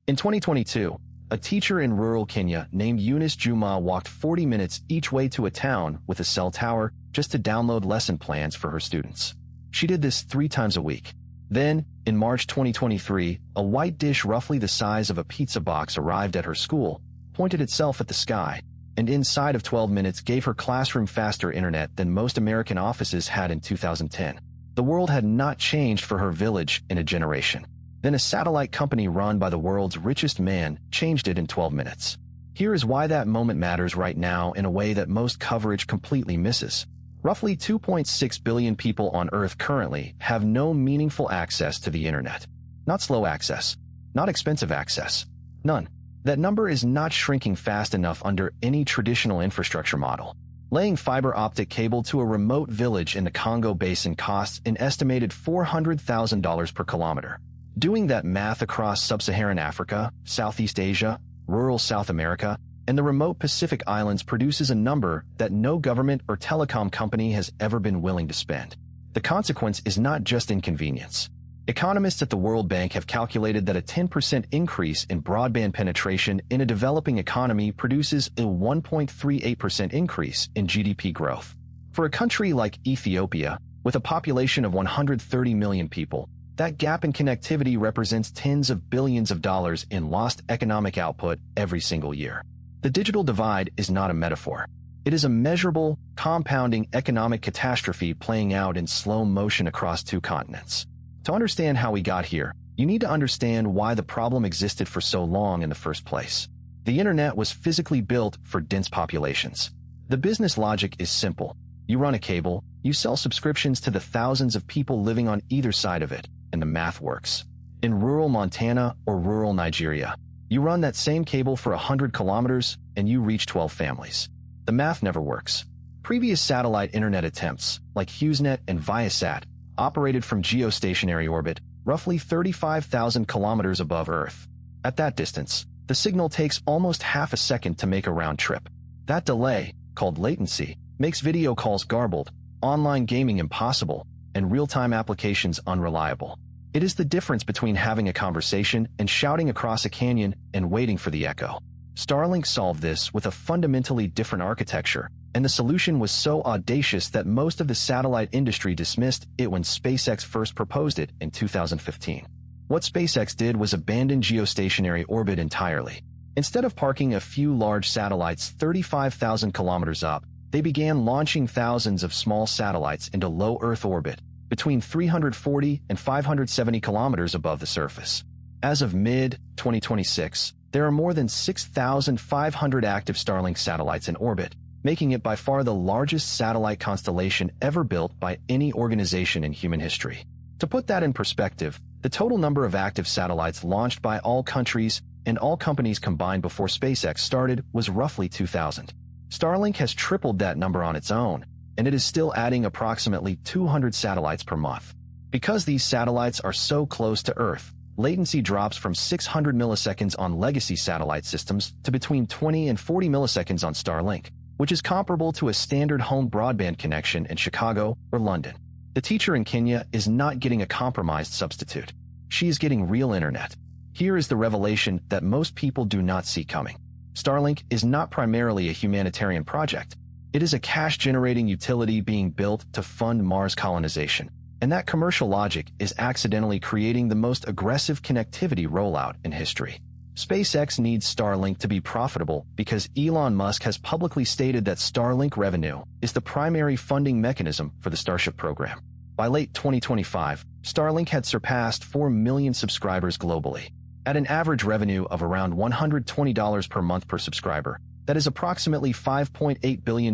In 2022, a teacher in rural Kenya named Eunice Juma walked 40 minutes each way to a town with a cell tower just to download lesson plans for her students. She did this 3 times a week. Then, in March 2023, a white dish roughly the size of a pizza box arrived at her school, pointed itself at the sky, and inside of 12 minutes gave her classroom faster internet than most American offices had in 2010. The world had not changed for her village in a generation. Then a satellite company run by the world's richest man changed it in 12 minutes. Here is why that moment matters right now in a way that most coverage completely misses. Roughly 2.6 billion people on Earth currently have no meaningful access to the internet. Not slow access. Not expensive access. None. That number is not shrinking fast enough under any traditional infrastructure model. Laying fiber optic cable to a remote village in the Congo Basin costs an estimated $400,000 per kilometer. Doing that math across sub-Saharan Africa, Southeast Asia, rural South America, and the remote Pacific Islands produces a number that no government or telecom company has ever been willing to spend. The consequence is not just inconvenience. Economists at the World Bank have calculated that a 10% increase in broadband penetration in a developing economy produces a 1.38% increase in GDP growth. For a country like Ethiopia, with a population of 130 million people, that gap in connectivity represents tens of billions of dollars in lost economic output every single year. The digital divide is not a metaphor. It is a measurable, compounding economic catastrophe playing out in slow motion across 2 continents. To understand how we got here, you need to understand why the problem existed for so long in the first place. The internet was physically built for dense populations. The business logic is simple. You run a cable, you sell subscriptions to the thousands of people living on either side of it, and the math works. In rural Montana or rural Nigeria, you run that same cable for 100 kilometers and you reach 12 families. The math never works. Previous satellite internet attempts, like HughesNet and Viasat, operated from geostationary orbit, roughly 35,000 kilometers above Earth. At that distance, the signal takes almost half a second to make a round trip. That delay, called latency, makes video calls garbled, online gaming impossible, and real-time applications unreliable. It is the difference between having a conversation and shouting across a canyon and waiting for the echo. Starlink solved this with a fundamentally different architecture, and the solution was so audacious that most of the satellite industry dismissed it when SpaceX first proposed it in 2015. What SpaceX did was abandon geostationary orbit entirely. Instead of parking a few large satellites 35,000 kilometers up, they began launching thousands of small satellites into low Earth orbit, between 340 and 570 kilometers above the surface. As of mid-2026, there are more than 6,500 active Starlink satellites in orbit, making it by far the largest satellite constellation ever built by any organization in human history. To put that in perspective, the total number of active satellites launched by all countries and all companies combined before SpaceX started was roughly 2,000. Starlink has tripled that number on its own, and it is still adding approximately 200 satellites per month. Because these satellites are so close to Earth, latency drops from 600 milliseconds on legacy satellite systems to between 20 and 40 milliseconds on Starlink, which is comparable to a standard home broadband connection in Chicago or London. The teacher in Kenya is not getting a compromised substitute. She is getting real internet. Here is the revelation that most people do not see coming. Starlink is not primarily a humanitarian project. It is a cash-generating utility being built to fund Mars colonization, and that commercial logic is accidentally creating the most aggressive connectivity rollout in history. SpaceX needs Starlink to be profitable because Elon Musk has publicly stated that Starlink revenue is the primary funding mechanism for the Starship program. By late 2025, Starlink had surpassed 4 million subscribers globally. At an average revenue of around $120 per month per subscriber, that is approximately $5.8 billion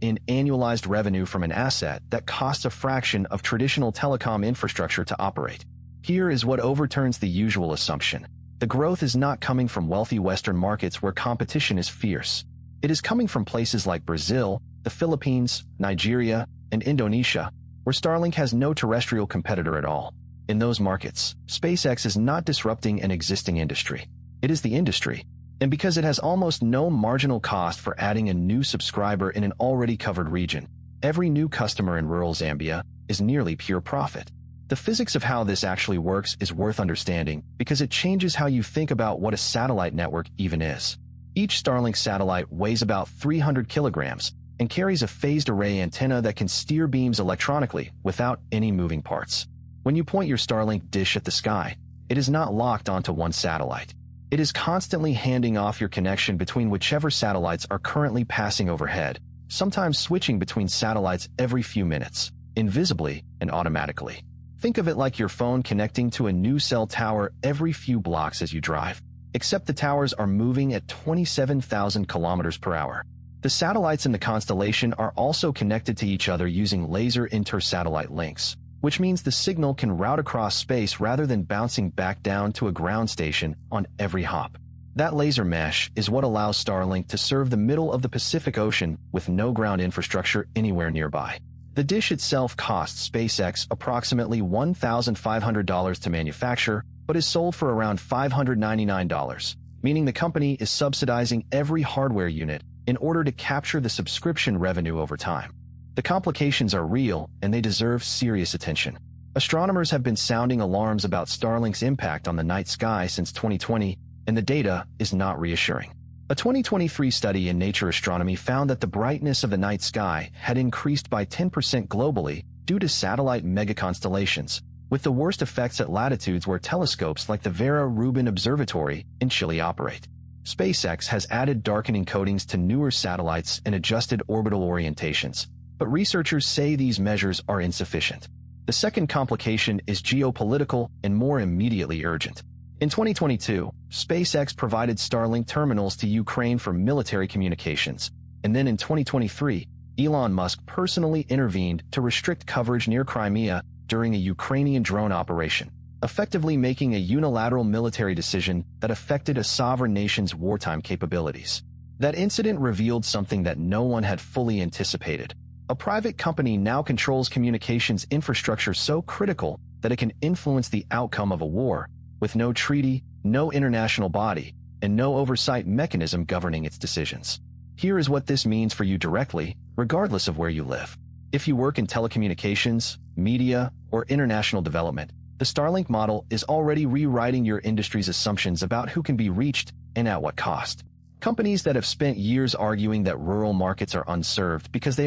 in annualized revenue from an asset that costs a fraction of traditional telecom infrastructure to operate. Here is what overturns the usual assumption. The growth is not coming from wealthy Western markets where competition is fierce. It is coming from places like Brazil, the Philippines, Nigeria, and Indonesia, where Starlink has no terrestrial competitor at all. In those markets, SpaceX is not disrupting an existing industry. It is the industry. And because it has almost no marginal cost for adding a new subscriber in an already covered region, every new customer in rural Zambia is nearly pure profit. The physics of how this actually works is worth understanding because it changes how you think about what a satellite network even is. Each Starlink satellite weighs about 300 kilograms and carries a phased array antenna that can steer beams electronically without any moving parts. When you point your Starlink dish at the sky, it is not locked onto one satellite. It is constantly handing off your connection between whichever satellites are currently passing overhead, sometimes switching between satellites every few minutes, invisibly and automatically. Think of it like your phone connecting to a new cell tower every few blocks as you drive, except the towers are moving at 27,000 kilometers per hour. The satellites in the constellation are also connected to each other using laser inter-satellite links, which means the signal can route across space rather than bouncing back down to a ground station on every hop. That laser mesh is what allows Starlink to serve the middle of the Pacific Ocean with no ground infrastructure anywhere nearby. The dish itself costs SpaceX approximately $1,500 to manufacture, but is sold for around $599, meaning the company is subsidizing every hardware unit in order to capture the subscription revenue over time. The complications are real, and they deserve serious attention. Astronomers have been sounding alarms about Starlink's impact on the night sky since 2020, and the data is not reassuring. A 2023 study in Nature Astronomy found that the brightness of the night sky had increased by 10% globally due to satellite megaconstellations, with the worst effects at latitudes where telescopes like the Vera Rubin Observatory in Chile operate. SpaceX has added darkening coatings to newer satellites and adjusted orbital orientations, but researchers say these measures are insufficient. The second complication is geopolitical and more immediately urgent. In 2022, SpaceX provided Starlink terminals to Ukraine for military communications, and then in 2023, Elon Musk personally intervened to restrict coverage near Crimea during a Ukrainian drone operation, effectively making a unilateral military decision that affected a sovereign nation's wartime capabilities. That incident revealed something that no one had fully anticipated. A private company now controls communications infrastructure so critical that it can influence the outcome of a war, with no treaty, no international body, and no oversight mechanism governing its decisions. Here is what this means for you directly, regardless of where you live. If you work in telecommunications, media, or international development, the Starlink model is already rewriting your industry's assumptions about who can be reached and at what cost. Companies that have spent years arguing that rural markets are unserved because they are